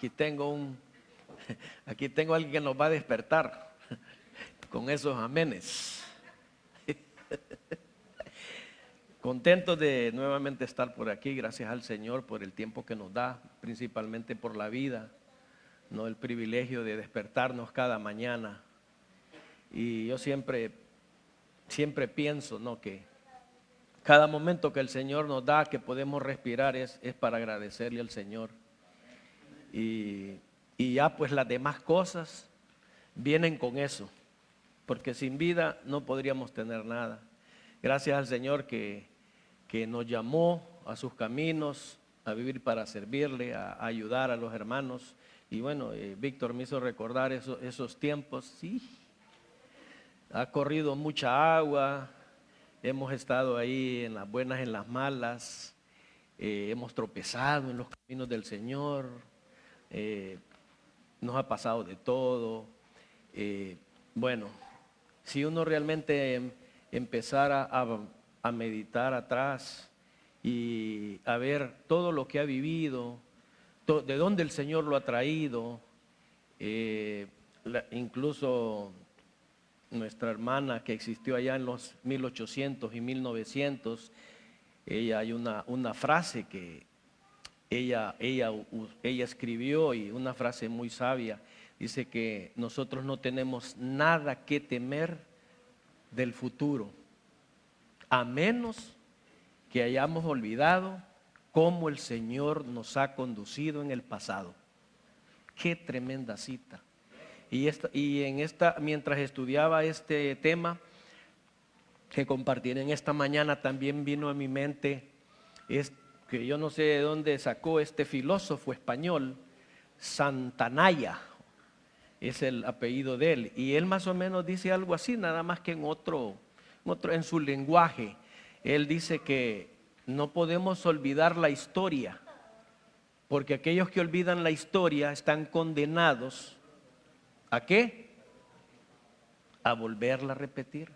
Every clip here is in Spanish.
aquí tengo alguien que nos va a despertar con esos amenes. Contentos de nuevamente estar por aquí, gracias al Señor por el tiempo que nos da, principalmente por la vida, no el privilegio de despertarnos cada mañana. Y yo siempre pienso, ¿no?, que cada momento que el Señor nos da, que podemos respirar, es para agradecerle al Señor. Y ya pues las demás cosas vienen con eso, porque sin vida no podríamos tener nada. Gracias al Señor que nos llamó a sus caminos, a vivir para servirle, a ayudar a los hermanos. Y bueno, Víctor me hizo recordar esos tiempos. Sí, ha corrido mucha agua, hemos estado ahí en las buenas, en las malas, hemos tropezado en los caminos del Señor, nos ha pasado de todo. Bueno, si uno realmente empezara a meditar atrás y a ver todo lo que ha vivido, de dónde el Señor lo ha traído, incluso nuestra hermana que existió allá en los 1800 y 1900, hay una frase que ella escribió, y una frase muy sabia, dice que nosotros no tenemos nada que temer del futuro, a menos que hayamos olvidado cómo el Señor nos ha conducido en el pasado. Qué tremenda cita. Mientras estudiaba este tema que compartiré en esta mañana, también vino a mi mente que yo no sé de dónde sacó este filósofo español, Santayana, es el apellido de él, y él más o menos dice algo así, nada más que en su lenguaje. Él dice que no podemos olvidar la historia, porque aquellos que olvidan la historia están condenados ¿a qué? A volverla a repetir.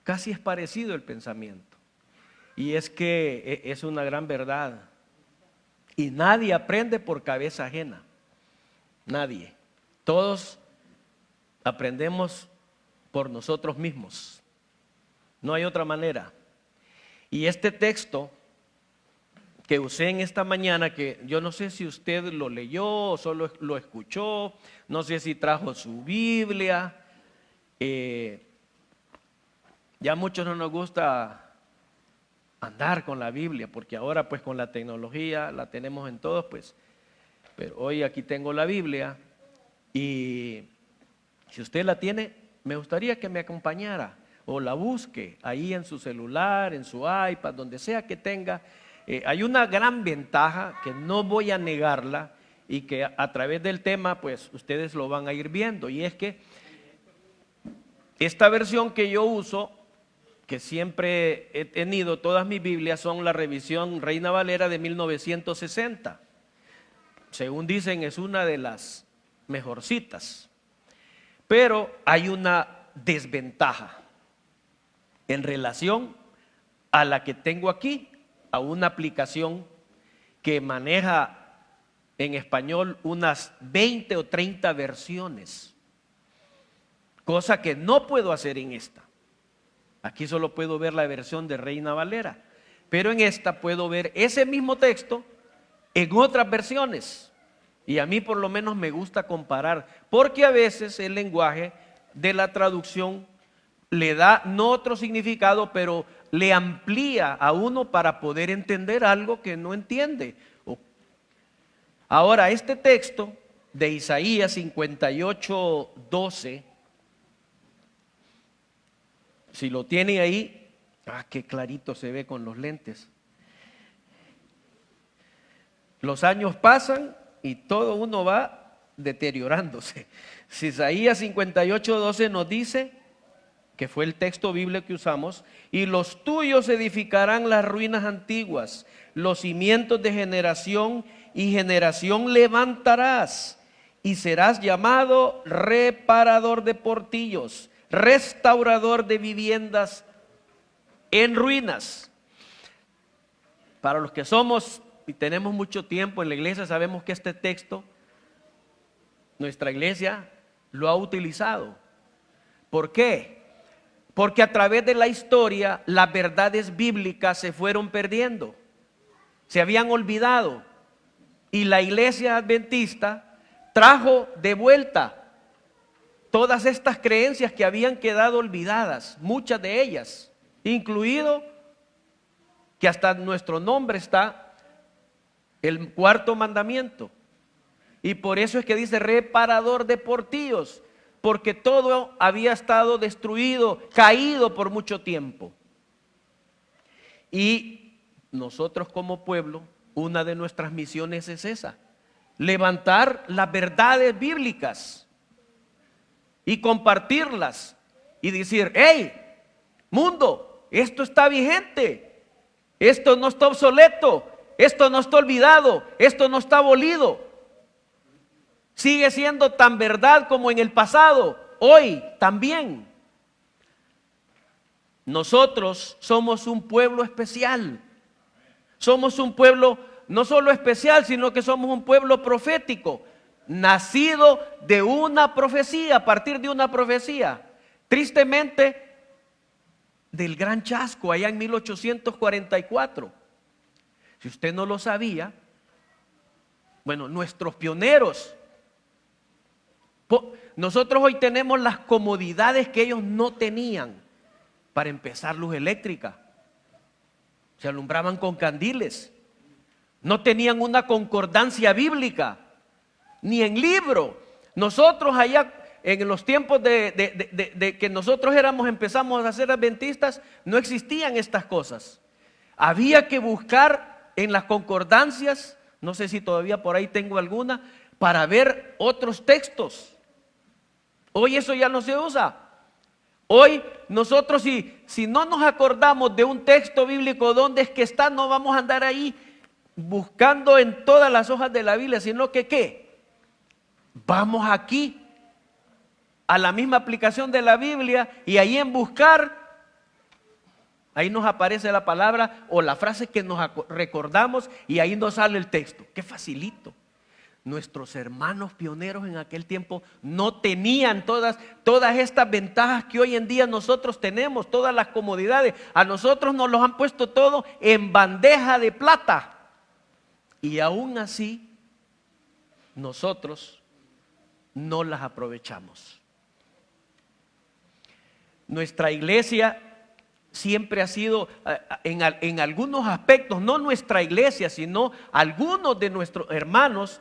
Casi es parecido el pensamiento. Y es que es una gran verdad. Y nadie aprende por cabeza ajena. Nadie. Todos aprendemos por nosotros mismos. No hay otra manera. Y este texto que usé en esta mañana, que yo no sé si usted lo leyó o solo lo escuchó, no sé si trajo su Biblia. Ya a muchos no nos gusta andar con la Biblia, porque ahora pues con la tecnología la tenemos en todos, pues. Pero hoy aquí tengo la Biblia, y si usted la tiene, me gustaría que me acompañara o la busque ahí en su celular, en su iPad, donde sea que tenga. Hay una gran ventaja que no voy a negarla, y que a través del tema pues ustedes lo van a ir viendo, y es que esta versión que yo uso, que siempre he tenido, todas mis Biblias son la revisión Reina Valera de 1960. Según dicen, es una de las mejorcitas. Pero hay una desventaja en relación a la que tengo aquí, a una aplicación que maneja en español unas 20 o 30 versiones, cosa que no puedo hacer en esta. Aquí solo puedo ver la versión de Reina Valera, pero en esta puedo ver ese mismo texto en otras versiones. Y a mí por lo menos me gusta comparar, porque a veces el lenguaje de la traducción le da no otro significado, pero le amplía a uno para poder entender algo que no entiende. Ahora, este texto de Isaías 58:12, si lo tiene ahí, qué clarito se ve con los lentes. Los años pasan y todo uno va deteriorándose. Si Isaías 58:12 nos dice, que fue el texto bíblico que usamos, y los tuyos edificarán las ruinas antiguas, los cimientos de generación y generación levantarás, y serás llamado reparador de portillos, restaurador de viviendas en ruinas. Para los que somos y tenemos mucho tiempo en la iglesia, sabemos que este texto, nuestra iglesia lo ha utilizado. ¿Por qué? Porque a través de la historia las verdades bíblicas se fueron perdiendo, se habían olvidado, y la iglesia adventista trajo de vuelta todas estas creencias que habían quedado olvidadas, muchas de ellas, incluido que hasta nuestro nombre está el cuarto mandamiento. Y por eso es que dice reparador de portillos, porque todo había estado destruido, caído por mucho tiempo. Y nosotros como pueblo, una de nuestras misiones es esa: levantar las verdades bíblicas y compartirlas y decir: hey, mundo, esto está vigente, esto no está obsoleto, esto no está olvidado, esto no está abolido. Sigue siendo tan verdad como en el pasado, hoy también. Nosotros somos un pueblo especial. Somos un pueblo no solo especial, sino que somos un pueblo profético, nacido de una profecía, a partir de una profecía. Tristemente, del Gran Chasco, allá en 1844. Si usted no lo sabía, bueno, nuestros pioneros, nosotros hoy tenemos las comodidades que ellos no tenían. Para empezar, luz eléctrica. Se alumbraban con candiles. No tenían una concordancia bíblica, ni en libro. Nosotros allá, en los tiempos de que nosotros empezamos a ser adventistas, no existían estas cosas. Había que buscar en las concordancias, no sé si todavía por ahí tengo alguna, para ver otros textos. Hoy eso ya no se usa. Hoy nosotros si no nos acordamos de un texto bíblico dónde es que está, no vamos a andar ahí buscando en todas las hojas de la Biblia, sino que ¿qué? Vamos aquí a la misma aplicación de la Biblia y ahí en buscar, ahí nos aparece la palabra o la frase que nos recordamos y ahí nos sale el texto. ¡Qué facilito! Nuestros hermanos pioneros en aquel tiempo no tenían todas estas ventajas que hoy en día nosotros tenemos, todas las comodidades. A nosotros nos los han puesto todo en bandeja de plata. Y aún así, nosotros no las aprovechamos. Nuestra iglesia siempre ha sido, en algunos aspectos, no nuestra iglesia, sino algunos de nuestros hermanos,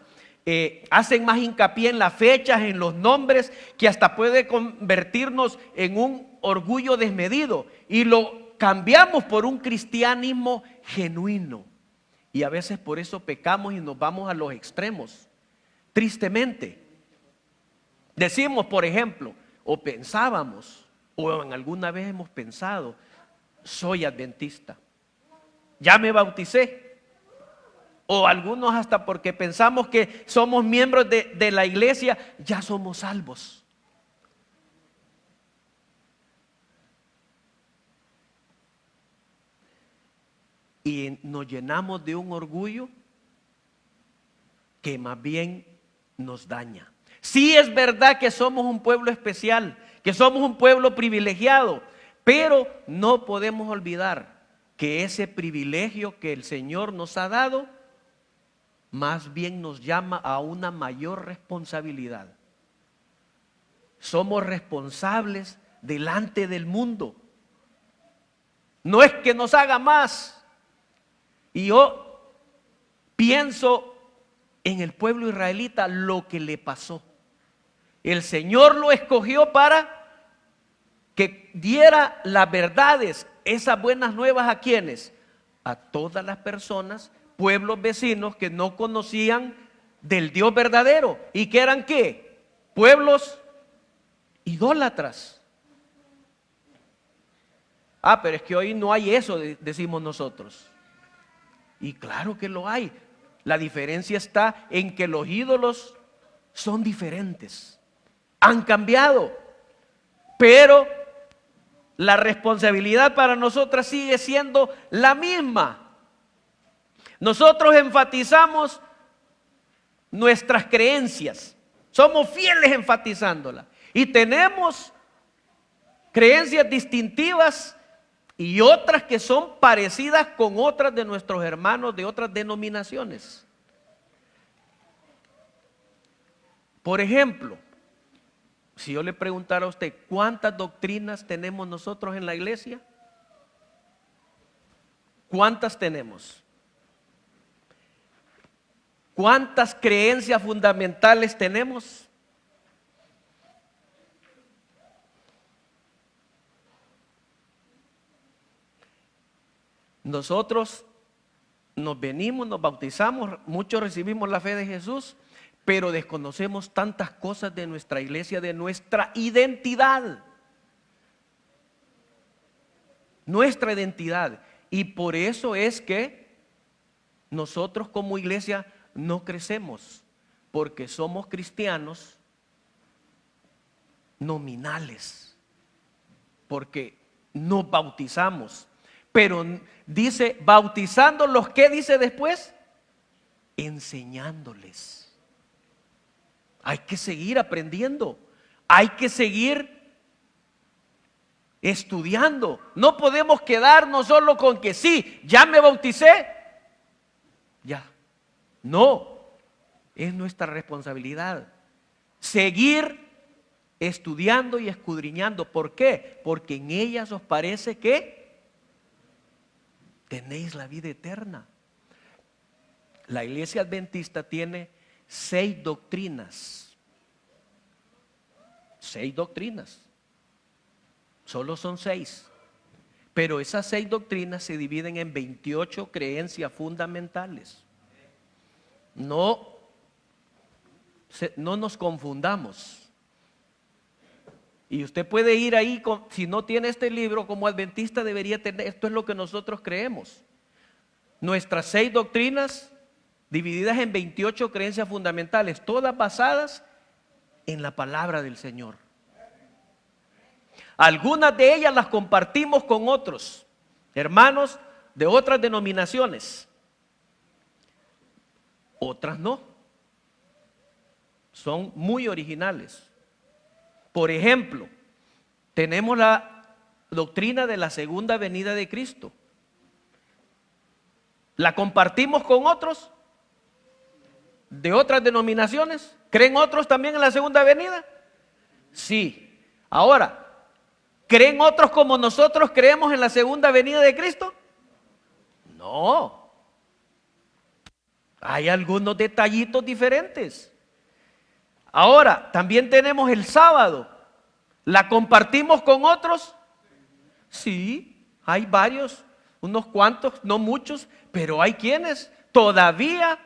hacen más hincapié en las fechas, en los nombres, que hasta puede convertirnos en un orgullo desmedido y lo cambiamos por un cristianismo genuino, y a veces por eso pecamos y nos vamos a los extremos. Tristemente decimos, por ejemplo, o pensábamos, o en alguna vez hemos pensado: soy adventista, ya me bauticé. O algunos hasta porque pensamos que somos miembros de la iglesia, ya somos salvos. Y nos llenamos de un orgullo que más bien nos daña. Sí es verdad que somos un pueblo especial, que somos un pueblo privilegiado, pero no podemos olvidar que ese privilegio que el Señor nos ha dado más bien nos llama a una mayor responsabilidad. Somos responsables delante del mundo. No es que nos haga más. Y yo pienso en el pueblo israelita lo que le pasó. El Señor lo escogió para que diera las verdades, esas buenas nuevas, ¿a quiénes? A todas las personas, pueblos vecinos que no conocían del Dios verdadero y que eran ¿qué? Pueblos idólatras. Pero es que hoy no hay eso, decimos nosotros. Y claro que lo hay. La diferencia está en que los ídolos son diferentes, han cambiado, pero la responsabilidad para nosotras sigue siendo la misma. Nosotros enfatizamos nuestras creencias. Somos fieles enfatizándolas. Y tenemos creencias distintivas y otras que son parecidas con otras de nuestros hermanos de otras denominaciones. Por ejemplo, si yo le preguntara a usted, ¿cuántas doctrinas tenemos nosotros en la iglesia? ¿Cuántas tenemos? ¿Cuántas creencias fundamentales tenemos? Nosotros nos venimos, nos bautizamos, muchos recibimos la fe de Jesús, pero desconocemos tantas cosas de nuestra iglesia, de nuestra identidad. Nuestra identidad. Y por eso es que nosotros como iglesia no crecemos, porque somos cristianos nominales, porque nos bautizamos. Pero dice, bautizándolos, ¿qué dice después? Enseñándoles. Hay que seguir aprendiendo, hay que seguir estudiando. No podemos quedarnos solo con que sí, ya me bauticé, ya. No, es nuestra responsabilidad seguir estudiando y escudriñando. ¿Por qué? Porque en ellas os parece que tenéis la vida eterna. La iglesia adventista tiene 6 doctrinas. 6 doctrinas. Solo son 6. Pero esas 6 doctrinas se dividen en 28 creencias fundamentales. No nos confundamos. Y usted puede ir ahí, si no tiene este libro, como adventista debería tener. Esto es lo que nosotros creemos. Nuestras 6 doctrinas divididas en 28 creencias fundamentales, todas basadas en la palabra del Señor. Algunas de ellas las compartimos con otros hermanos de otras denominaciones. Otras no. Son muy originales. Por ejemplo, tenemos la doctrina de la segunda venida de Cristo. ¿La compartimos con otros de otras denominaciones? ¿Creen otros también en la segunda venida? Sí. Ahora, ¿creen otros como nosotros creemos en la segunda venida de Cristo? No. Hay algunos detallitos diferentes. Ahora, también tenemos el sábado. ¿La compartimos con otros? Sí, hay varios, unos cuantos, no muchos, pero hay quienes todavía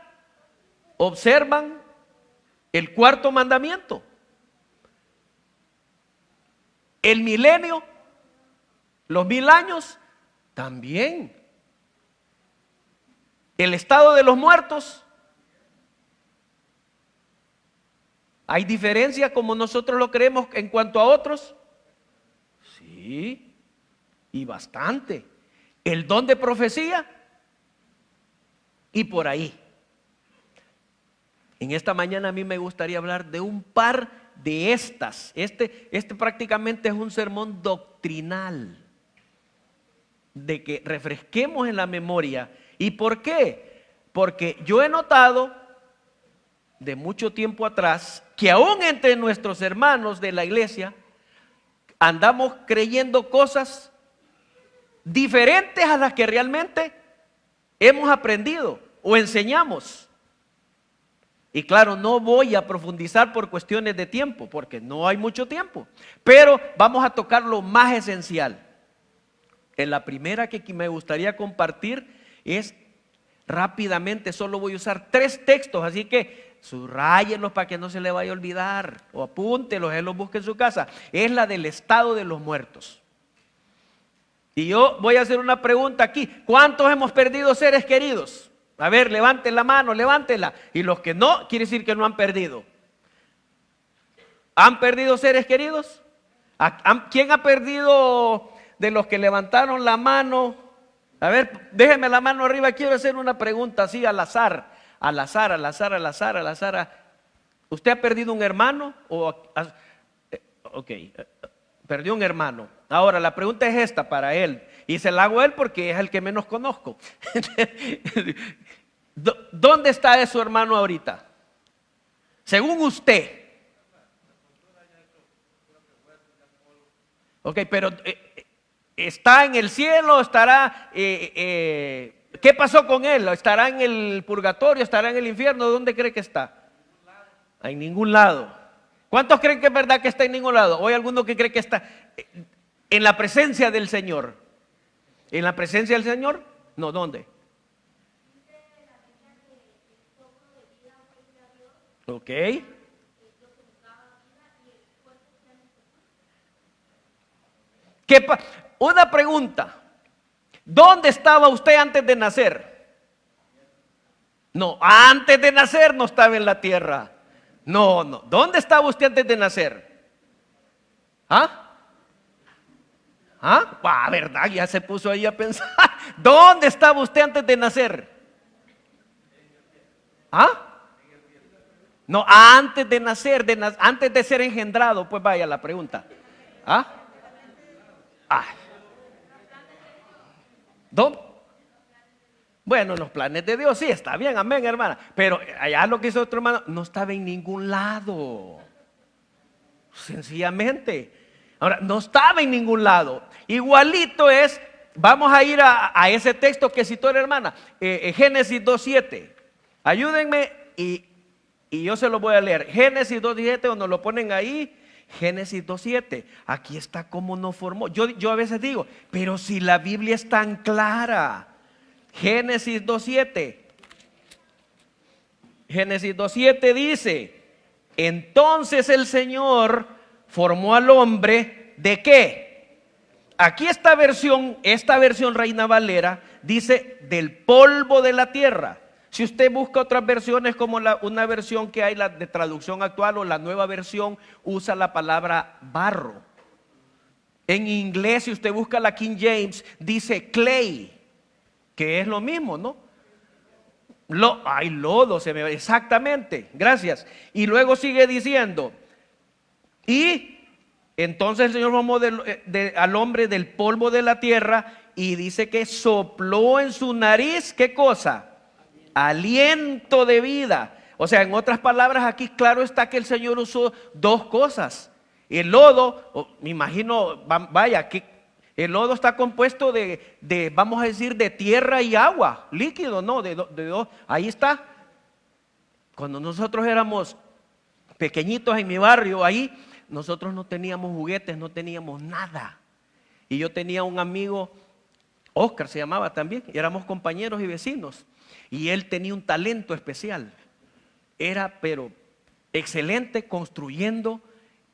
observan el 4º mandamiento. El milenio, los 1000 años, también. El estado de los muertos. ¿Hay diferencia como nosotros lo creemos en cuanto a otros? Sí, y bastante. El don de profecía y por ahí. En esta mañana a mí me gustaría hablar de un par de estas. Este prácticamente es un sermón doctrinal, de que refresquemos en la memoria. ¿Y por qué? Porque yo he notado de mucho tiempo atrás que aún entre nuestros hermanos de la iglesia andamos creyendo cosas diferentes a las que realmente hemos aprendido o enseñamos. Y claro, no voy a profundizar por cuestiones de tiempo, porque no hay mucho tiempo, pero vamos a tocar lo más esencial. En la primera que me gustaría compartir es rápidamente, solo voy a usar 3 textos, así que subrayenlos para que no se le vaya a olvidar, o apúntelos, él los busque en su casa. Es la del estado de los muertos. Y yo voy a hacer una pregunta aquí: ¿cuántos hemos perdido seres queridos? A ver, levanten la mano, levántela. Y los que no, quiere decir que no han perdido. ¿Han perdido seres queridos? ¿Quién ha perdido de los que levantaron la mano A ver, déjeme la mano arriba, quiero hacer una pregunta así al azar. Al azar, al azar, al azar, al azar. ¿Usted ha perdido un hermano? Ok, perdió un hermano. Ahora, la pregunta es esta para él. Y se la hago a él porque es el que menos conozco. ¿Dónde está su hermano ahorita? Según usted. Ok, pero ¿está en el cielo? ¿Estará? ¿Qué pasó con él? ¿Estará en el purgatorio? ¿Estará en el infierno? ¿Dónde cree que está? En ningún lado. ¿Cuántos creen que es verdad que está en ningún lado? ¿O hay alguno que cree que está en la presencia del Señor? ¿En la presencia del Señor? No, ¿dónde? Ok. Una pregunta. ¿Dónde estaba usted antes de nacer? No, antes de nacer no estaba en la tierra. No. ¿Dónde estaba usted antes de nacer? ¿Ah? ¿Verdad? Ya se puso ahí a pensar. ¿Dónde estaba usted antes de nacer? No, antes de nacer, antes de ser engendrado. Pues vaya la pregunta. ¿Dónde? Bueno, los planes de Dios, sí, está bien, amén, hermana. Pero allá lo que hizo otro hermano, no estaba en ningún lado. Sencillamente. Ahora, no estaba en ningún lado. Igualito es, vamos a ir a ese texto que citó la hermana, Génesis 2:7. Ayúdenme y yo se lo voy a leer. Génesis 2:7, o nos lo ponen ahí. Génesis 2:7. Aquí está cómo nos formó. Yo a veces digo, pero si la Biblia es tan clara. Génesis 2:7. Génesis 2:7 dice: entonces el Señor formó al hombre ¿de qué? Aquí esta versión Reina Valera dice del polvo de la tierra. Si usted busca otras versiones como una versión que hay, la de traducción actual o la nueva versión, usa la palabra barro. En inglés, si usted busca la King James, dice clay, que es lo mismo, ¿no? Lodo, exactamente, gracias. Y luego sigue diciendo, y entonces el Señor formó al hombre del polvo de la tierra y dice que sopló en su nariz, ¿qué cosa? Aliento de vida. O sea, en otras palabras, aquí claro está que el Señor usó dos cosas. El lodo, me imagino, vaya, que el lodo está compuesto de, vamos a decir, de tierra y agua, líquido, ¿no? Ahí está. Cuando nosotros éramos pequeñitos en mi barrio, ahí, nosotros no teníamos juguetes, no teníamos nada. Y yo tenía un amigo, Oscar se llamaba también, y éramos compañeros y vecinos. Y él tenía un talento especial. Era, pero excelente, construyendo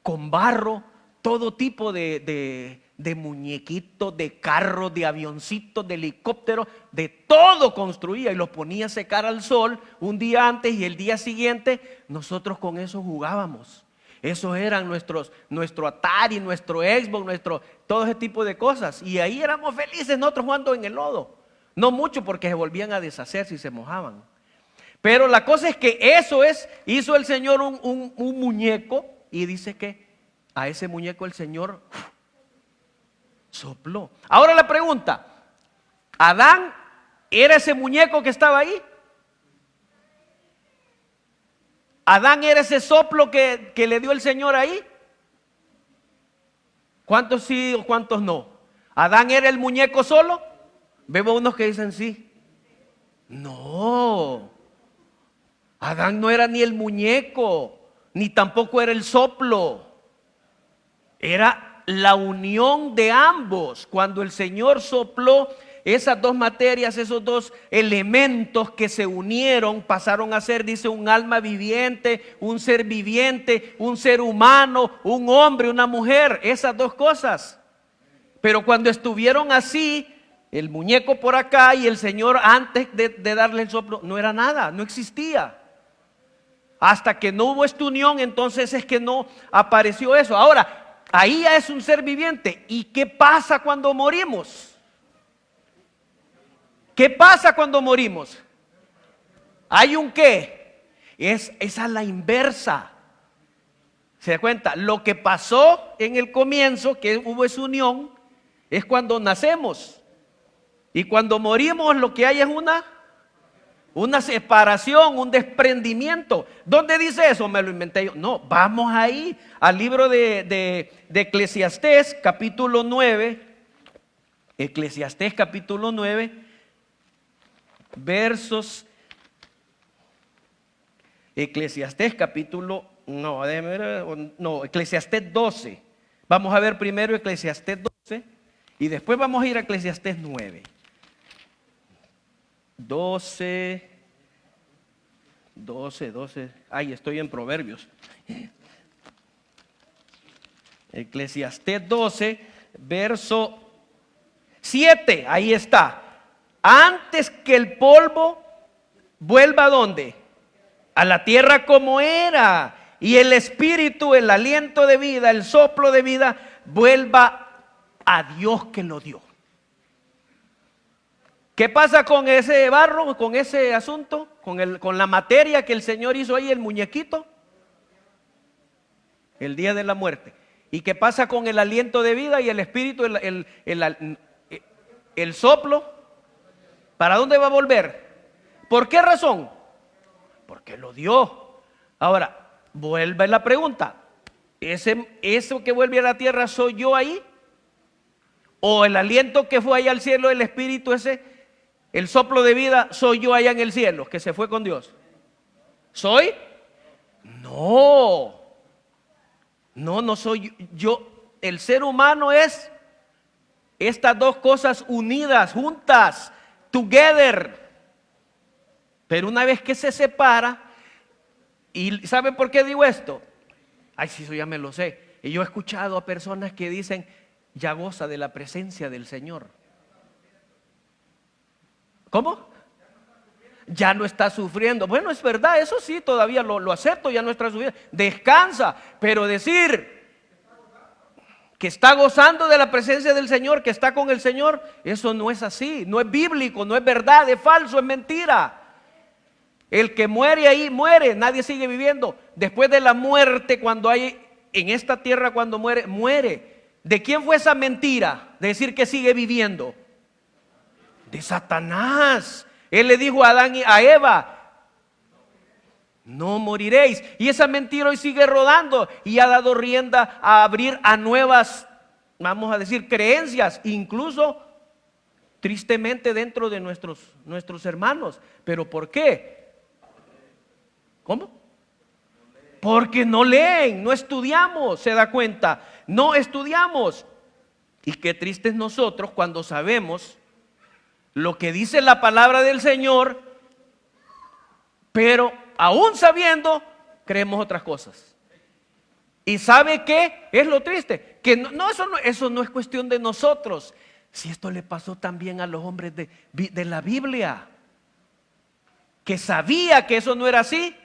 con barro todo tipo de muñequitos, de carros, de avioncitos, de helicópteros, de todo construía y los ponía a secar al sol un día antes, y el día siguiente nosotros con eso jugábamos. Esos eran nuestro Atari, nuestro Xbox, todo ese tipo de cosas. Y ahí éramos felices nosotros jugando en el lodo. No mucho porque se volvían a deshacer si se mojaban. Pero la cosa es que hizo el Señor un muñeco, y dice que a ese muñeco el Señor sopló. Ahora la pregunta, ¿Adán era ese muñeco que estaba ahí? ¿Adán era ese soplo que le dio el Señor ahí? ¿Cuántos sí o cuántos no? ¿Adán era el muñeco solo? Veo unos que dicen sí. No. Adán no era ni el muñeco, ni tampoco era el soplo. Era la unión de ambos. Cuando el Señor sopló, esas dos materias, esos dos elementos que se unieron, pasaron a ser, dice, un alma viviente, un ser humano, un hombre, una mujer, esas dos cosas. Pero cuando estuvieron así, el muñeco por acá y el Señor antes de darle el soplo, no era nada, no existía. Hasta que no hubo esta unión, entonces es que no apareció eso. Ahora, ahí ya es un ser viviente. ¿Y qué pasa cuando morimos? ¿Qué pasa cuando morimos? Hay un qué. Es a la inversa. ¿Se da cuenta? Lo que pasó en el comienzo, que hubo esa unión, es cuando nacemos. Y cuando morimos lo que hay es una separación, un desprendimiento. ¿Dónde dice eso? Me lo inventé yo. No, vamos ahí al libro de Eclesiastés, capítulo 9. Eclesiastés, capítulo 9, versos. Eclesiastés, capítulo, no, déjeme ver, no, Eclesiastés 12. Vamos a ver primero Eclesiastés 12 y después vamos a ir a Eclesiastés 9. 12, ay, estoy en Proverbios. Eclesiastés 12, verso 7, ahí está. Antes que el polvo vuelva ¿a dónde? A la tierra como era, y el espíritu, el aliento de vida, el soplo de vida, vuelva a Dios que lo dio. ¿Qué pasa con ese barro, con ese asunto, con la materia que el Señor hizo ahí, el muñequito? El día de la muerte. ¿Y qué pasa con el aliento de vida y el espíritu, el soplo? ¿Para dónde va a volver? ¿Por qué razón? Porque lo dio. Ahora, vuelve la pregunta. ¿Eso que vuelve a la tierra soy yo ahí? ¿O el aliento que fue allá al cielo, el espíritu ese, el soplo de vida, soy yo allá en el cielo, que se fue con Dios? ¿Soy? No. No soy yo. El ser humano es estas dos cosas unidas, juntas, together. Pero una vez que se separa, ¿y saben por qué digo esto? Ay, sí, eso ya me lo sé. Y yo he escuchado a personas que dicen, ya goza de la presencia del Señor. ¿Cómo? Ya no está sufriendo. Bueno, es verdad, eso sí, todavía lo acepto, ya no está sufriendo. Descansa, pero decir que está gozando de la presencia del Señor, que está con el Señor, eso no es así, no es bíblico, no es verdad, es falso, es mentira. El que muere ahí, muere, nadie sigue viviendo. Después de la muerte, cuando hay en esta tierra, cuando muere, muere. ¿De quién fue esa mentira? De decir que sigue viviendo. De Satanás. Él le dijo a Adán y a Eva, no moriréis. Y esa mentira hoy sigue rodando y ha dado rienda a abrir a nuevas, vamos a decir, creencias, incluso tristemente dentro de nuestros hermanos. ¿Pero por qué? ¿Cómo? Porque no leen, no estudiamos, se da cuenta, no estudiamos. Y qué tristes nosotros cuando sabemos lo que dice la palabra del Señor, pero aún sabiendo, creemos otras cosas. ¿Y sabe qué? Es lo triste, que eso no es cuestión de nosotros. Si esto le pasó también a los hombres de la Biblia, que sabía que eso no era así,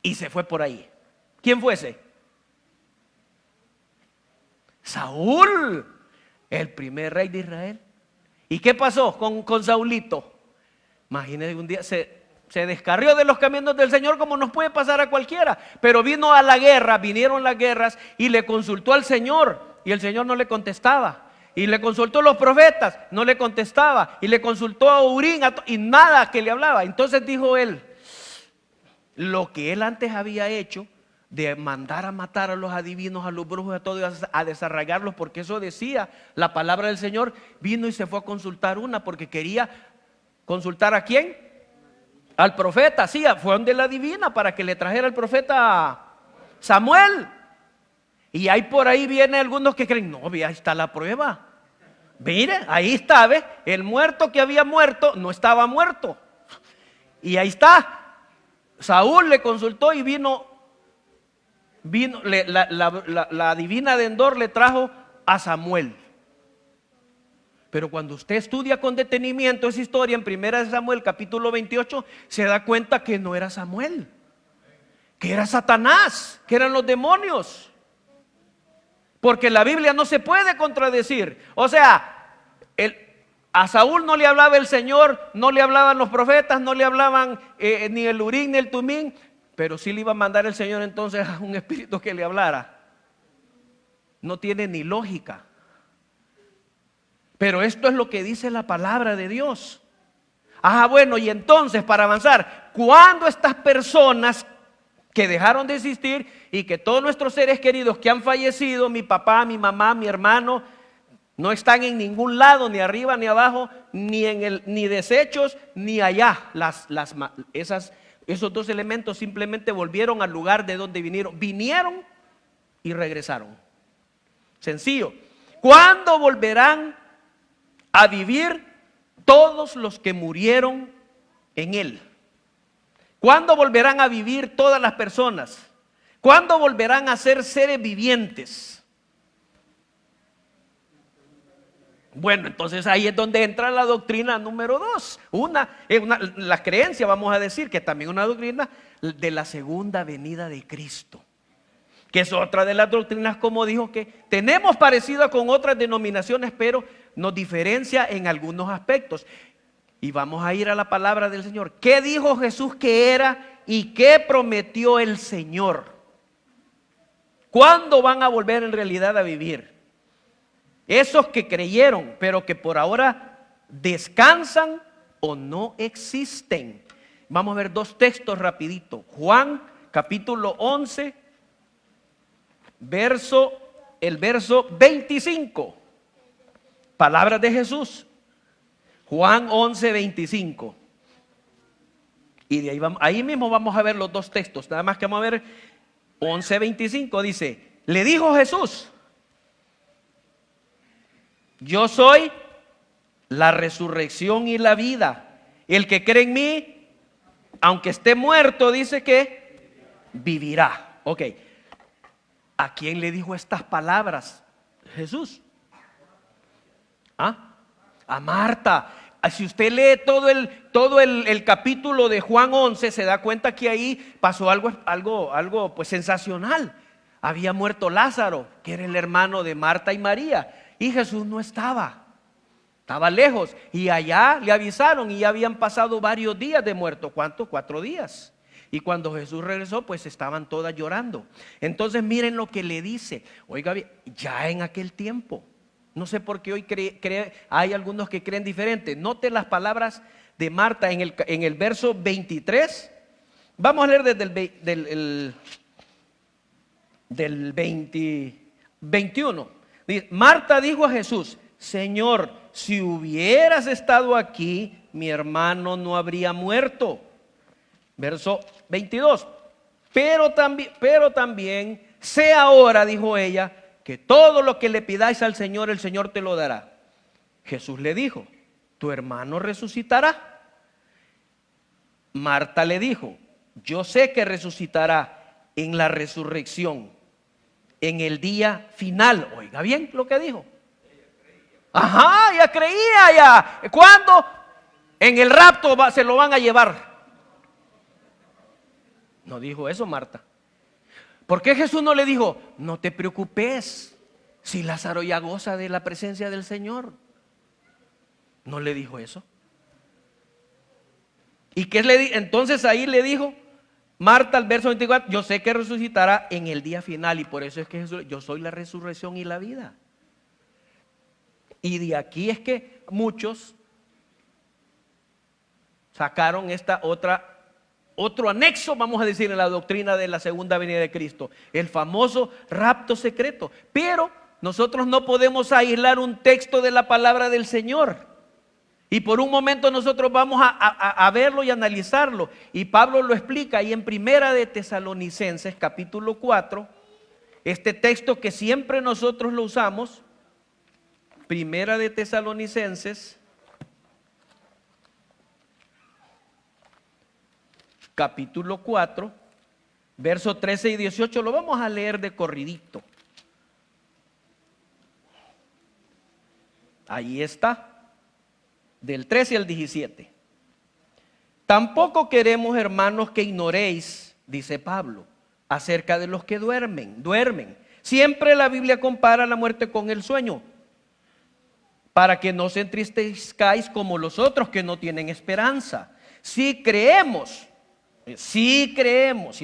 y se fue por ahí. ¿Quién fue ese? Saúl, el primer rey de Israel. ¿Y qué pasó con Saulito? Imagínense, un día se descarrió de los caminos del Señor, como nos puede pasar a cualquiera. Pero vino a la guerra, vinieron las guerras y le consultó al Señor y el Señor no le contestaba. Y le consultó a los profetas, no le contestaba. Y le consultó a Urín y nada que le hablaba. Entonces dijo él, lo que él antes había hecho de mandar a matar a los adivinos, a los brujos, a todos, a desarraigarlos, porque eso decía la palabra del Señor, vino y se fue a consultar una, porque quería consultar ¿a quién? Al profeta. Sí, fue donde la adivina para que le trajera al profeta Samuel. Y ahí por ahí vienen algunos que creen, no, ahí está la prueba. Mire, ahí está, ¿ve? El muerto que había muerto no estaba muerto. Y ahí está. Saúl le consultó y vino la adivina de Endor le trajo a Samuel. Pero cuando usted estudia con detenimiento esa historia en 1 Samuel capítulo 28, se da cuenta que no era Samuel, que era Satanás, que eran los demonios. Porque la Biblia no se puede contradecir. O sea, A Saúl no le hablaba el Señor, no le hablaban los profetas, no le hablaban ni el Urim ni el Tumín, pero sí le iba a mandar el Señor entonces a un espíritu que le hablara. No tiene ni lógica. Pero esto es lo que dice la palabra de Dios. Bueno, y entonces para avanzar, ¿cuándo estas personas que dejaron de existir y que todos nuestros seres queridos que han fallecido, mi papá, mi mamá, mi hermano, no están en ningún lado, ni arriba ni abajo, ni desechos, ni allá? Esos dos elementos simplemente volvieron al lugar de donde vinieron. Vinieron y regresaron. Sencillo. ¿Cuándo volverán a vivir todos los que murieron en Él? ¿Cuándo volverán a vivir todas las personas? ¿Cuándo volverán a ser seres vivientes? Bueno, entonces ahí es donde entra la doctrina número 2. La creencia, vamos a decir, que también una doctrina de la segunda venida de Cristo, que es otra de las doctrinas, como dijo, que tenemos parecida con otras denominaciones, pero nos diferencia en algunos aspectos. Y vamos a ir a la palabra del Señor. ¿Qué dijo Jesús que era y qué prometió el Señor? ¿Cuándo van a volver en realidad a vivir? Esos que creyeron, pero que por ahora descansan o no existen. Vamos a ver dos textos rapidito. Juan capítulo 11, el verso 25. Palabras de Jesús. Juan 11, 25. Y de ahí mismo vamos a ver los dos textos. Nada más que vamos a ver 11, 25. Dice, le dijo Jesús: yo soy la resurrección y la vida. El que cree en mí, aunque esté muerto, dice que vivirá. Ok. ¿A quién le dijo estas palabras Jesús? A Marta. Si usted lee todo el capítulo de Juan 11, se da cuenta que ahí pasó algo pues sensacional. Había muerto Lázaro, que era el hermano de Marta y María, y Jesús no estaba lejos, y allá le avisaron y ya habían pasado varios días de muerto. ¿Cuánto? 4 días. Y cuando Jesús regresó, pues estaban todas llorando. Entonces miren lo que le dice. Oiga bien, ya en aquel tiempo, no sé por qué hoy hay algunos que creen diferente. Note las palabras de Marta en el verso 23. Vamos a leer desde del 21. Marta dijo a Jesús: Señor, si hubieras estado aquí, mi hermano no habría muerto. Verso 22. Pero también sé ahora, dijo ella, que todo lo que le pidáis al Señor, el Señor te lo dará. Jesús le dijo: tu hermano resucitará. Marta le dijo: yo sé que resucitará en la resurrección, en el día final. Oiga bien lo que dijo. Ya creía ya. ¿Cuándo? En el rapto se lo van a llevar. No dijo eso Marta. ¿Por qué Jesús no le dijo: no te preocupes, si Lázaro ya goza de la presencia del Señor? No le dijo eso. ¿Y qué entonces ahí le dijo Marta al verso 24? Yo sé que resucitará en el día final. Y por eso es que Jesús: yo soy la resurrección y la vida. Y de aquí es que muchos sacaron otro anexo, vamos a decir, en la doctrina de la segunda venida de Cristo, el famoso rapto secreto. Pero nosotros no podemos aislar un texto de la palabra del Señor. Y por un momento nosotros vamos a verlo y analizarlo. Y Pablo lo explica ahí en Primera de Tesalonicenses, capítulo 4. Este texto que siempre nosotros lo usamos. Primera de Tesalonicenses, capítulo 4, versos 13 y 18. Lo vamos a leer de corridito. Ahí está. Del 13 al 17. Tampoco queremos, hermanos, que ignoréis, dice Pablo, acerca de los que duermen. Siempre la Biblia compara la muerte con el sueño. para que no se entristezcáis como los otros que no tienen esperanza. Si creemos, si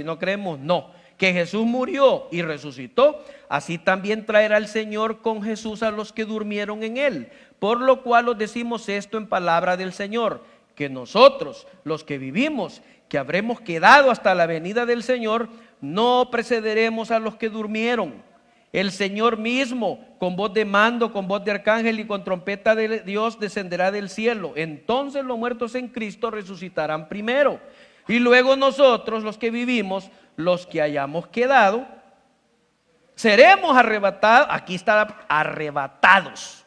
no creemos, no, que Jesús murió y resucitó, así también traerá el Señor con Jesús a los que durmieron en él. Por lo cual os decimos esto en palabra del Señor, que nosotros, los que vivimos, que habremos quedado hasta la venida del Señor, no precederemos a los que durmieron. El Señor mismo, con voz de mando, con voz de arcángel y con trompeta de Dios, descenderá del cielo. Entonces los muertos en Cristo resucitarán primero. Y luego nosotros, los que vivimos, los que hayamos quedado, seremos arrebatados. Aquí está arrebatados.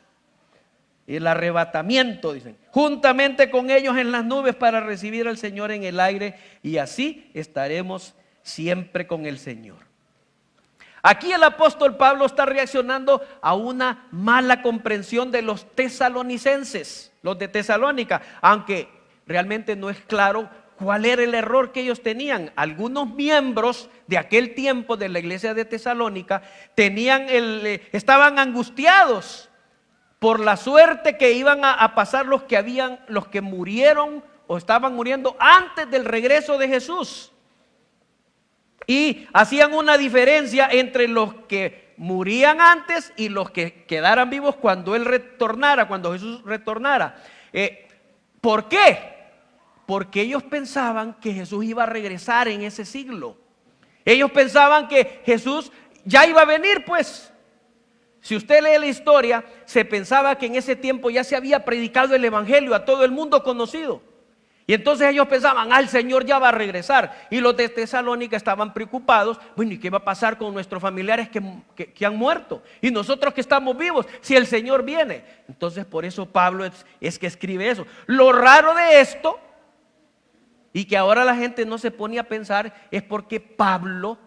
El arrebatamiento, dicen, juntamente con ellos en las nubes para recibir al Señor en el aire. Y así estaremos siempre con el Señor. Aquí el apóstol Pablo está reaccionando a una mala comprensión de los tesalonicenses, los de Tesalónica, aunque realmente no es claro cuál era el error que ellos tenían. Algunos miembros de aquel tiempo de la iglesia de Tesalónica estaban angustiados por la suerte que iban a pasar los que murieron o estaban muriendo antes del regreso de Jesús. Y hacían una diferencia entre los que morían antes y los que quedaran vivos cuando Él retornara, cuando Jesús retornara. ¿Por qué? Porque ellos pensaban que Jesús iba a regresar en ese siglo. Ellos pensaban que Jesús ya iba a venir, pues. Si usted lee la historia, se pensaba que en ese tiempo ya se había predicado el evangelio a todo el mundo conocido. Y entonces ellos pensaban, el Señor ya va a regresar. Y los de Tesalónica estaban preocupados. Bueno, ¿y qué va a pasar con nuestros familiares que han muerto? Y nosotros que estamos vivos, si el Señor viene. Entonces por eso Pablo es que escribe eso. Lo raro de esto, y que ahora la gente no se pone a pensar, es porque Pablo,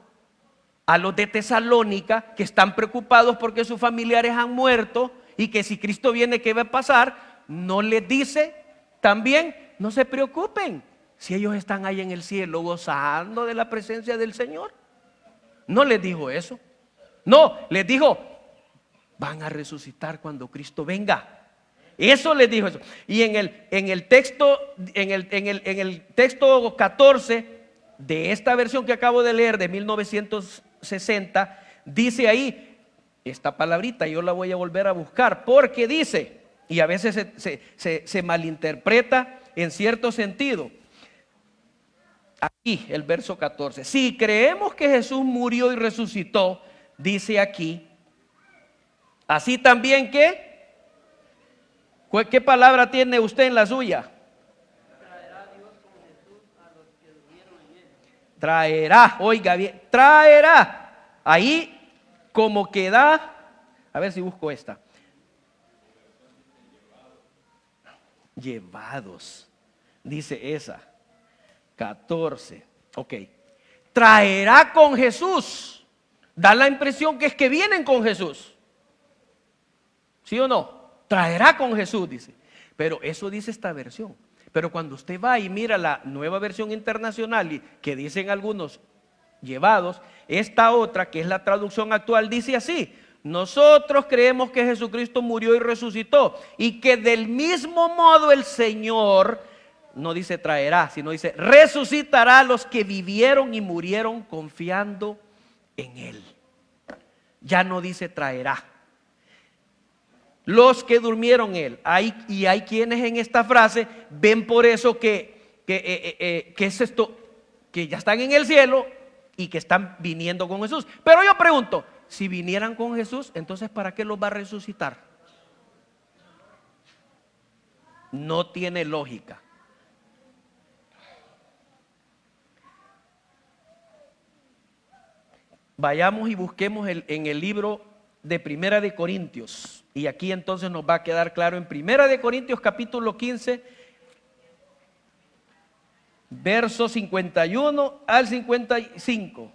a los de Tesalónica, que están preocupados porque sus familiares han muerto, y que si Cristo viene, ¿qué va a pasar? No les dice también, no se preocupen, si ellos están ahí en el cielo gozando de la presencia del Señor. No les dijo eso. No, les dijo, van a resucitar cuando Cristo venga. Eso les dijo eso. Y en el texto 14 de esta versión que acabo de leer de 1960, dice ahí esta palabrita, yo la voy a volver a buscar, porque dice, y a veces se malinterpreta en cierto sentido. Aquí el verso 14, si creemos que Jesús murió y resucitó, dice aquí, así también que, ¿qué palabra tiene usted en la suya? Traerá Dios con Jesús a los que durmieron en él. Traerá, oiga bien, traerá. Ahí como que da, a ver si busco esta. Llevados, dice esa 14, ok, traerá con Jesús, da la impresión que es que vienen con Jesús, ¿sí o no? Traerá con Jesús, dice, pero eso dice esta versión. Pero cuando usted va y mira la nueva versión internacional, y que dicen algunos llevados, esta otra, que es la traducción actual, dice así: nosotros creemos que Jesucristo murió y resucitó, y que del mismo modo el Señor, no dice traerá, sino dice resucitará a los que vivieron y murieron confiando en Él. Ya no dice traerá. Los que durmieron en Él. Y hay quienes en esta frase ven por eso que es esto, que ya están en el cielo y que están viniendo con Jesús. Pero yo pregunto, si vinieran con Jesús, entonces ¿para qué los va a resucitar? No tiene lógica. Vayamos y busquemos en el libro de Primera de Corintios. Y aquí entonces nos va a quedar claro en Primera de Corintios capítulo 15, versos 51 al 55.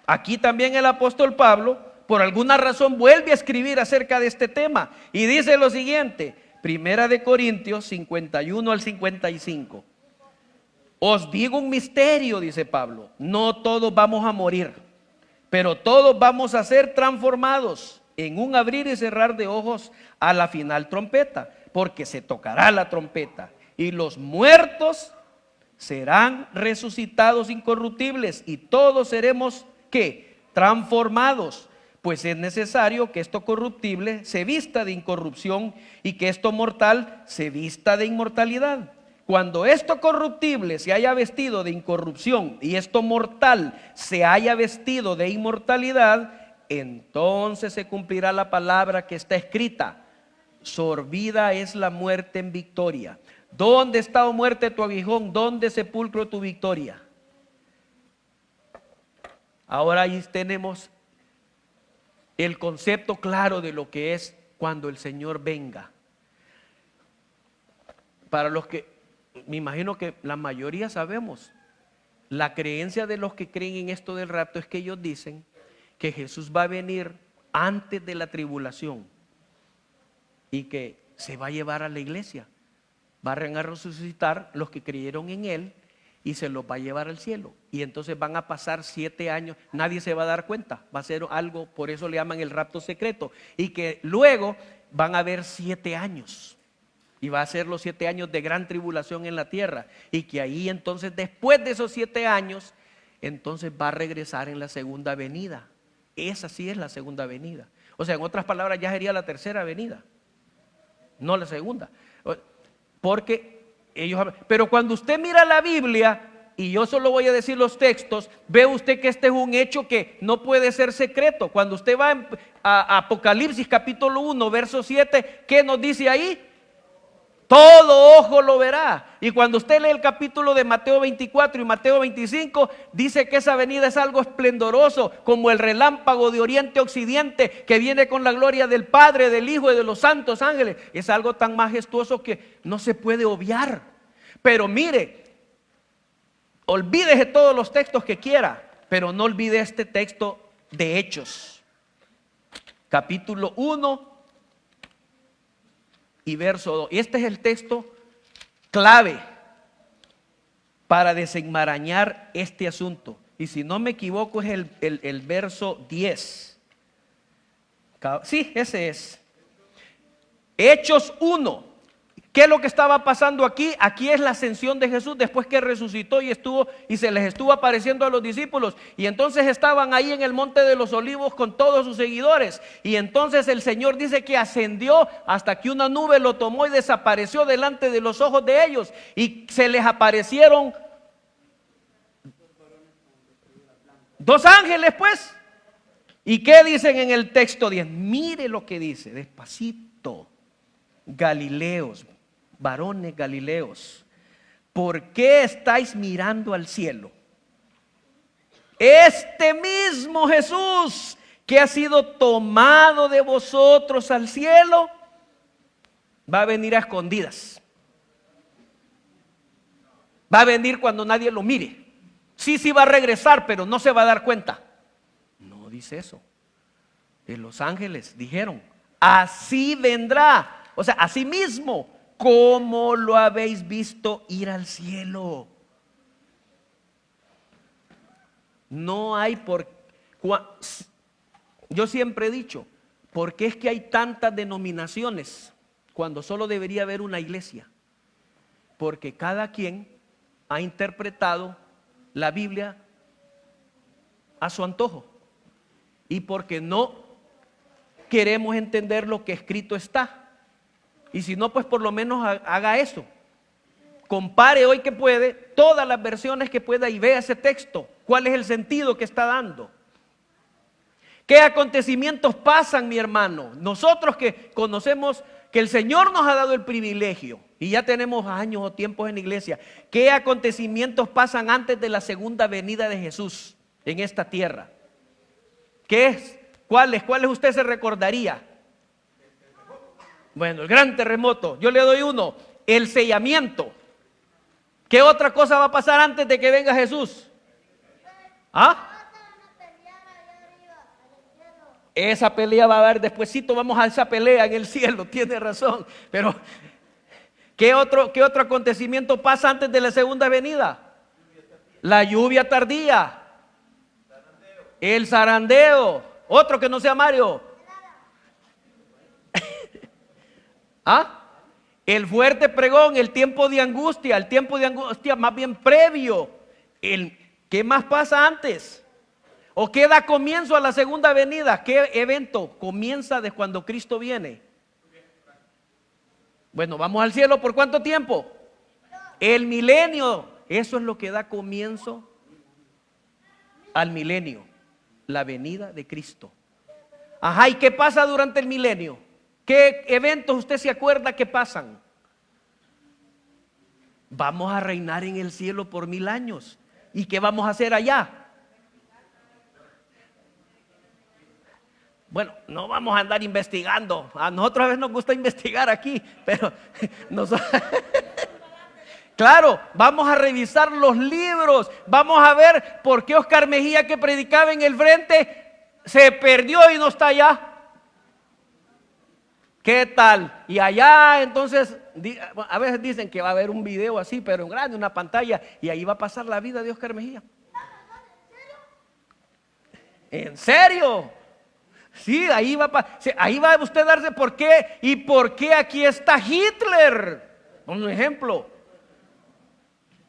Aquí también el apóstol Pablo, por alguna razón, vuelve a escribir acerca de este tema y dice lo siguiente, Primera de Corintios 51 al 55. Os digo un misterio, dice Pablo, no todos vamos a morir, pero todos vamos a ser transformados en un abrir y cerrar de ojos a la final trompeta, porque se tocará la trompeta y los muertos serán resucitados incorruptibles y todos seremos ¿qué? Transformados. Pues es necesario que esto corruptible se vista de incorrupción y que esto mortal se vista de inmortalidad. Cuando esto corruptible se haya vestido de incorrupción y esto mortal se haya vestido de inmortalidad, entonces se cumplirá la palabra que está escrita: sorbida es la muerte en victoria. ¿Dónde está, oh muerte, tu aguijón? ¿Dónde, sepulcro, tu victoria? Ahora ahí tenemos el concepto claro de lo que es cuando el Señor venga. Para los que, me imagino que la mayoría sabemos, la creencia de los que creen en esto del rapto es que ellos dicen que Jesús va a venir antes de la tribulación y que se va a llevar a la iglesia. Van a resucitar los que creyeron en Él y se los va a llevar al cielo. Y entonces van a pasar 7 años, nadie se va a dar cuenta, va a ser algo, por eso le llaman el rapto secreto. Y que luego van a haber 7 años. Y va a ser los 7 años de gran tribulación en la tierra. Y que ahí entonces, después de esos 7 años, entonces va a regresar en la segunda venida. Esa sí es la segunda venida. O sea, en otras palabras, ya sería la tercera venida, no la segunda. Porque ellos, pero cuando usted mira la Biblia, y yo solo voy a decir los textos, ve usted que este es un hecho que no puede ser secreto. Cuando usted va a Apocalipsis capítulo 1, verso 7, ¿qué nos dice ahí? Todo ojo lo verá. Y cuando usted lee el capítulo de Mateo 24 y Mateo 25, dice que esa venida es algo esplendoroso, como el relámpago de oriente a occidente, que viene con la gloria del Padre, del Hijo y de los santos ángeles. Es algo tan majestuoso que no se puede obviar. Pero mire, olvídese todos los textos que quiera, pero no olvide este texto de Hechos, capítulo 1 y verso 2. Este es el texto clave para desenmarañar este asunto. Y si no me equivoco es el verso 10. Sí, ese es. Hechos 1. ¿Qué es lo que estaba pasando aquí? Aquí es la ascensión de Jesús después que resucitó y se les estuvo apareciendo a los discípulos. Y entonces estaban ahí en el monte de los olivos con todos sus seguidores. Y entonces el Señor dice que ascendió hasta que una nube lo tomó y desapareció delante de los ojos de ellos. Y se les aparecieron 2 ángeles, pues. ¿Y qué dicen en el texto 10? Mire lo que dice, despacito. Galileos, varones galileos, ¿por qué estáis mirando al cielo? Este mismo Jesús que ha sido tomado de vosotros al cielo, va a venir a escondidas. Va a venir cuando nadie lo mire. Sí va a regresar, pero no se va a dar cuenta. No dice eso. Los ángeles dijeron, así vendrá. O sea, así mismo, como lo habéis visto ir al cielo. No hay yo siempre he dicho, ¿por qué es que hay tantas denominaciones cuando solo debería haber una iglesia? Porque cada quien ha interpretado la Biblia a su antojo. Y porque no queremos entender lo que escrito está. Y si no, pues por lo menos haga eso. Compare hoy que puede todas las versiones que pueda y vea ese texto. ¿Cuál es el sentido que está dando? ¿Qué acontecimientos pasan, mi hermano? Nosotros que conocemos que el Señor nos ha dado el privilegio y ya tenemos años o tiempos en la iglesia. ¿Qué acontecimientos pasan antes de la segunda venida de Jesús en esta tierra? ¿Qué es? ¿Cuáles usted se recordaría? Bueno, el gran terremoto, yo le doy uno, el sellamiento. ¿Qué otra cosa va a pasar antes de que venga Jesús? ¿Ah? Esa pelea va a haber despuesito, vamos a esa pelea en el cielo, tiene razón. Pero, ¿qué otro acontecimiento pasa antes de la segunda venida? La lluvia tardía. El zarandeo. Otro que no sea Mario. ¿Ah? El fuerte pregón, el tiempo de angustia más bien previo. ¿Qué más pasa antes? ¿O qué da comienzo a la segunda venida? ¿Qué evento comienza de cuando Cristo viene? Bueno, vamos al cielo ¿por cuánto tiempo? El milenio. Eso es lo que da comienzo al milenio, la venida de Cristo. Ajá, ¿y qué pasa durante el milenio? ¿Qué eventos usted se acuerda que pasan? Vamos a reinar en el cielo por 1000 años. ¿Y qué vamos a hacer allá? Bueno, no vamos a andar investigando. A nosotros a veces nos gusta investigar aquí, pero claro, vamos a revisar los libros. Vamos a ver por qué Oscar Mejía, que predicaba en el frente, se perdió y no está allá. ¿Qué tal? Y allá entonces, a veces dicen que va a haber un video así, pero en grande, una pantalla, y ahí va a pasar la vida de Oscar Mejía. ¿En serio? Sí, ahí va usted a darse por qué y por qué aquí está Hitler. Un ejemplo. O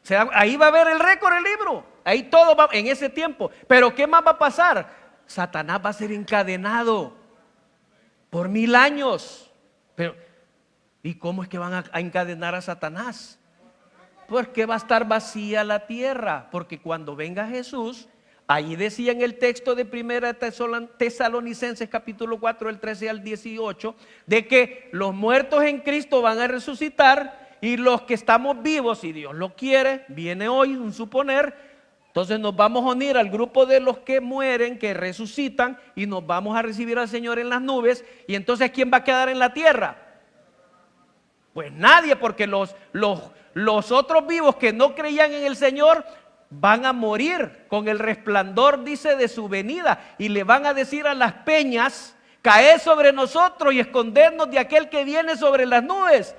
sea, ahí va a ver el récord, el libro. Ahí todo va en ese tiempo. Pero ¿qué más va a pasar? Satanás va a ser encadenado por 1000 años. Pero, ¿y cómo es que van a encadenar a Satanás? Porque va a estar vacía la tierra. Porque cuando venga Jesús, ahí decía en el texto de 1 Tesalonicenses capítulo 4, del 13 al 18, de que los muertos en Cristo van a resucitar y los que estamos vivos, si Dios lo quiere, viene hoy, un suponer, entonces nos vamos a unir al grupo de los que mueren, que resucitan, y nos vamos a recibir al Señor en las nubes. Y entonces ¿quién va a quedar en la tierra? Pues nadie, porque los otros vivos que no creían en el Señor van a morir con el resplandor, dice, de su venida, y le van a decir a las peñas: caed sobre nosotros y escondernos de aquel que viene sobre las nubes.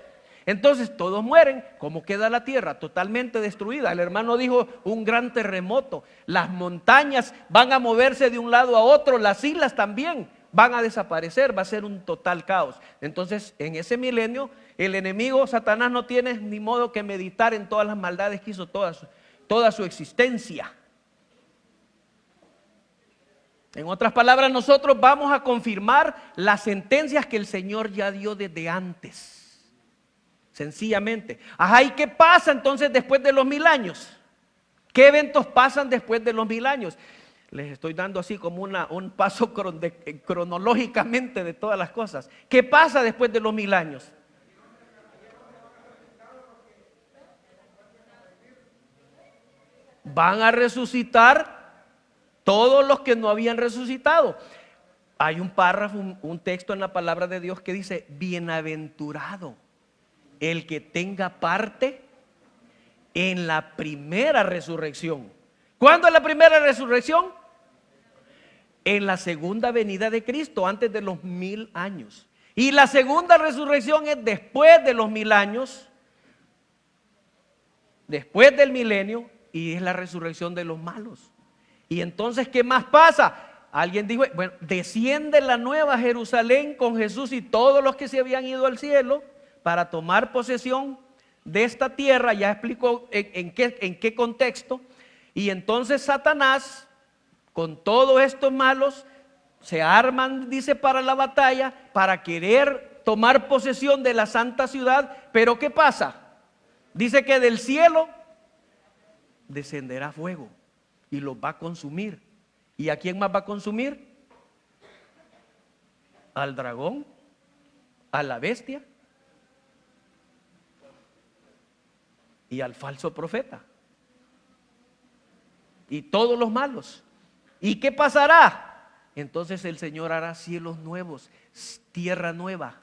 Entonces todos mueren. ¿Cómo queda la tierra? Totalmente destruida. El hermano dijo: un gran terremoto. Las montañas van a moverse de un lado a otro, las islas también van a desaparecer, va a ser un total caos. Entonces en ese milenio el enemigo Satanás no tiene ni modo que meditar en todas las maldades que hizo toda su existencia. En otras palabras, nosotros vamos a confirmar las sentencias que el Señor ya dio desde antes. Sencillamente. Ajá, ¿y qué pasa entonces después de los 1000 años? ¿Qué eventos pasan después de los 1000 años? Les estoy dando así como un paso cronológicamente de todas las cosas. ¿Qué pasa después de los 1000 años? Van a resucitar todos los que no habían resucitado. Hay un párrafo, un texto en la palabra de Dios que dice: bienaventurado el que tenga parte en la primera resurrección. ¿Cuándo es la primera resurrección? En la segunda venida de Cristo, antes de los 1000 años. Y la segunda resurrección es después de los 1000 años, después del milenio, y es la resurrección de los malos. Y entonces, ¿qué más pasa? Alguien dijo: bueno, desciende la nueva Jerusalén con Jesús y todos los que se habían ido al cielo para tomar posesión de esta tierra. Ya explicó en qué contexto. Y entonces Satanás, con todos estos malos, se arman, dice, para la batalla, para querer tomar posesión de la santa ciudad. Pero ¿qué pasa? Dice que del cielo descenderá fuego y los va a consumir. ¿Y a quién más va a consumir? Al dragón, a la bestia y al falso profeta y todos los malos. ¿Y qué pasará? Entonces el Señor hará cielos nuevos, tierra nueva,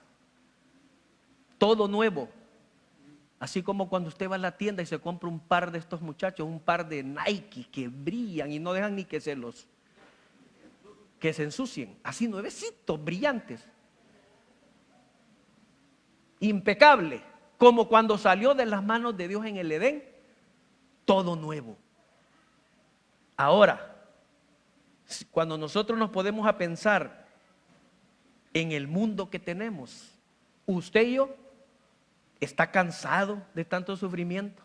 todo nuevo. Así como cuando usted va a la tienda y se compra un par de estos muchachos, un par de Nike que brillan y no dejan ni que se ensucien, así nuevecitos, brillantes, impecable, como cuando salió de las manos de Dios en el Edén, todo nuevo. Ahora, cuando nosotros nos podemos a pensar en el mundo que tenemos, usted y yo ¿Está cansado de tanto sufrimiento?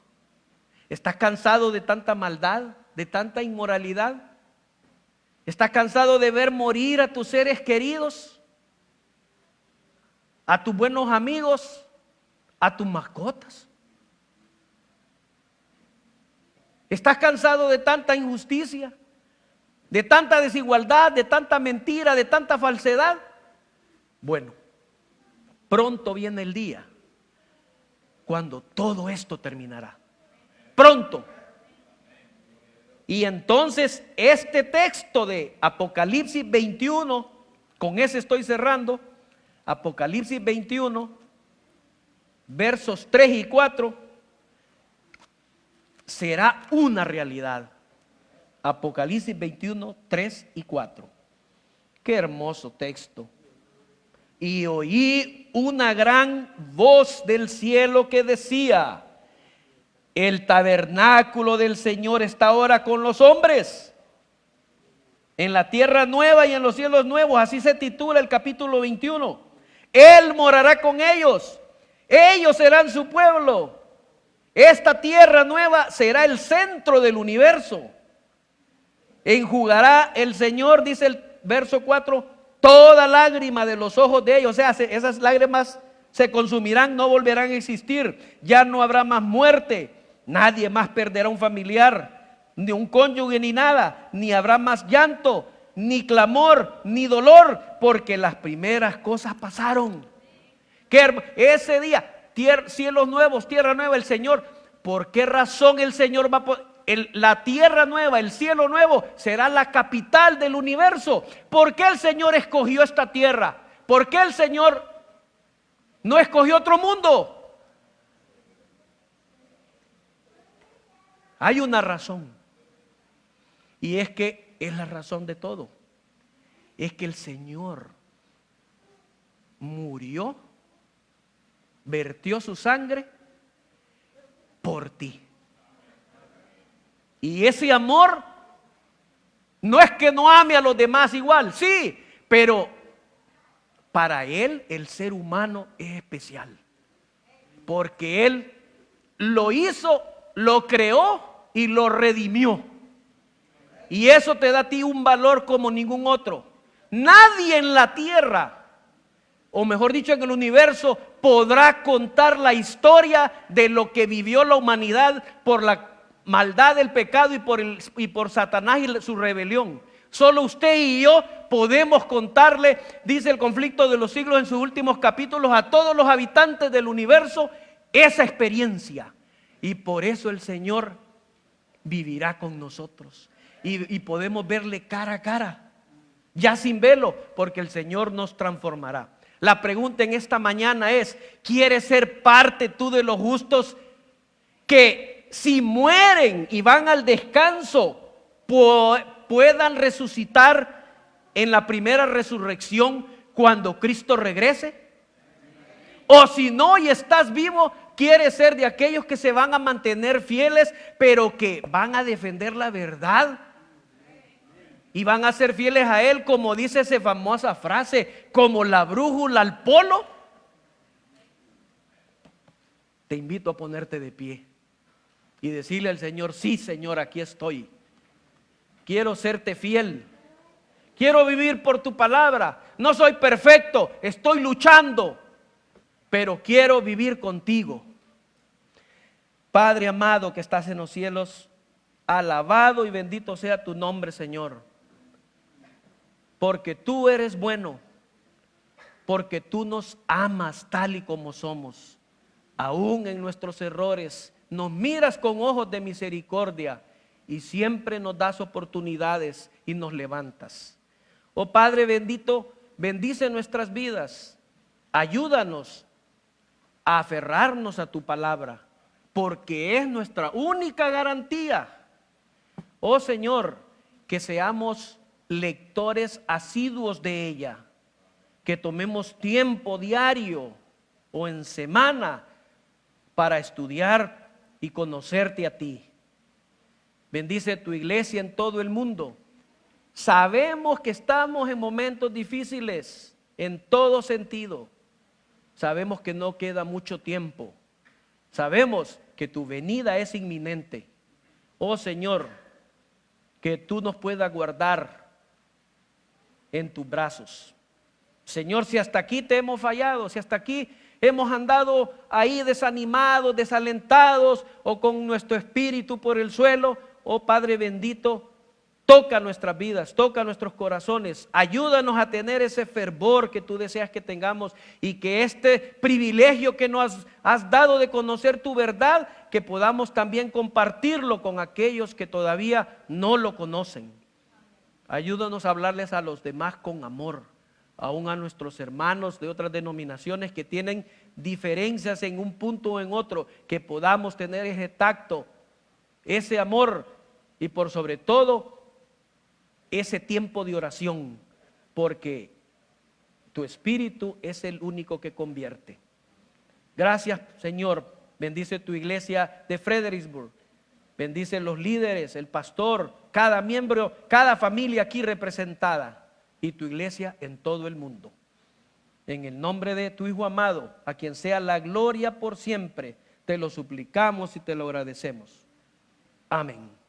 ¿Está cansado de tanta maldad, de tanta inmoralidad? ¿Está cansado de ver morir a tus seres queridos, a tus buenos amigos, a tus mascotas? ¿Estás cansado de tanta injusticia, de tanta desigualdad, de tanta mentira, de tanta falsedad? Bueno, pronto viene el día cuando todo esto terminará. Pronto. Y entonces este texto de Apocalipsis 21, con ese estoy cerrando, Apocalipsis 21, versos 3 y 4, será una realidad. Apocalipsis 21, 3 y 4. Qué hermoso texto. Y oí una gran voz del cielo que decía: el tabernáculo del Señor está ahora con los hombres, en la tierra nueva y en los cielos nuevos. Así se titula el capítulo 21. Él morará con ellos, ellos serán su pueblo. Esta tierra nueva será el centro del universo. Enjugará el Señor, dice el verso 4, toda lágrima de los ojos de ellos. O sea, esas lágrimas se consumirán, no volverán a existir. Ya no habrá más muerte. Nadie más perderá un familiar, ni un cónyuge, ni nada. Ni habrá más llanto, ni clamor, ni dolor, porque las primeras cosas pasaron. Ese día, cielos nuevos, tierra nueva, el Señor. ¿Por qué razón el Señor va a la tierra nueva, el cielo nuevo, será la capital del universo? ¿Por qué el Señor escogió esta tierra? ¿Por qué el Señor no escogió otro mundo? Hay una razón, y es que es la razón de todo. Es que el Señor murió, vertió su sangre por ti. Y ese amor no es que no ame a los demás igual, sí, pero para Él el ser humano es especial, porque Él lo hizo, lo creó y lo redimió. Y eso te da a ti un valor como ningún otro. Nadie en la tierra, o mejor dicho en el universo, podrá contar la historia de lo que vivió la humanidad por la maldad del pecado y por Satanás y su rebelión. Solo usted y yo podemos contarle, dice el Conflicto de los Siglos en sus últimos capítulos, a todos los habitantes del universo esa experiencia. Y por eso el Señor vivirá con nosotros y podemos verle cara a cara, ya sin velo, porque el Señor nos transformará. La pregunta en esta mañana es: ¿quieres ser parte tú de los justos que si mueren y van al descanso puedan resucitar en la primera resurrección cuando Cristo regrese? O si no y estás vivo, ¿quieres ser de aquellos que se van a mantener fieles, pero que van a defender la verdad y van a ser fieles a Él, como dice esa famosa frase, como la brújula al polo? Te invito a ponerte de pie y decirle al Señor: sí, Señor, aquí estoy. Quiero serte fiel. Quiero vivir por tu palabra. No soy perfecto, estoy luchando, pero quiero vivir contigo. Padre amado que estás en los cielos, alabado y bendito sea tu nombre, Señor. Porque tú eres bueno, porque tú nos amas tal y como somos. Aún en nuestros errores nos miras con ojos de misericordia y siempre nos das oportunidades y nos levantas. Oh Padre bendito, bendice nuestras vidas. Ayúdanos a aferrarnos a tu palabra, porque es nuestra única garantía. Oh Señor, que seamos lectores asiduos de ella, que tomemos tiempo diario o en semana para estudiar y conocerte a ti. Bendice tu iglesia en todo el mundo. Sabemos que estamos en momentos difíciles en todo sentido. Sabemos que no queda mucho tiempo, Sabemos que tu venida es inminente. Oh Señor, que tú nos puedas guardar en tus brazos. Señor, si hasta aquí te hemos fallado, si hasta aquí hemos andado ahí desanimados, desalentados o con nuestro espíritu por el suelo, oh Padre bendito, toca nuestras vidas, toca nuestros corazones, ayúdanos a tener ese fervor que tú deseas que tengamos y que este privilegio que nos has dado de conocer tu verdad, que podamos también compartirlo con aquellos que todavía no lo conocen. Ayúdanos a hablarles a los demás con amor, aún a nuestros hermanos de otras denominaciones que tienen diferencias en un punto o en otro, que podamos tener ese tacto, ese amor y por sobre todo ese tiempo de oración, porque tu espíritu es el único que convierte. Gracias, Señor. Bendice tu iglesia de Fredericksburg. Bendice los líderes, el pastor, cada miembro, cada familia aquí representada y tu iglesia en todo el mundo. En el nombre de tu Hijo amado, a quien sea la gloria por siempre, te lo suplicamos y te lo agradecemos. Amén.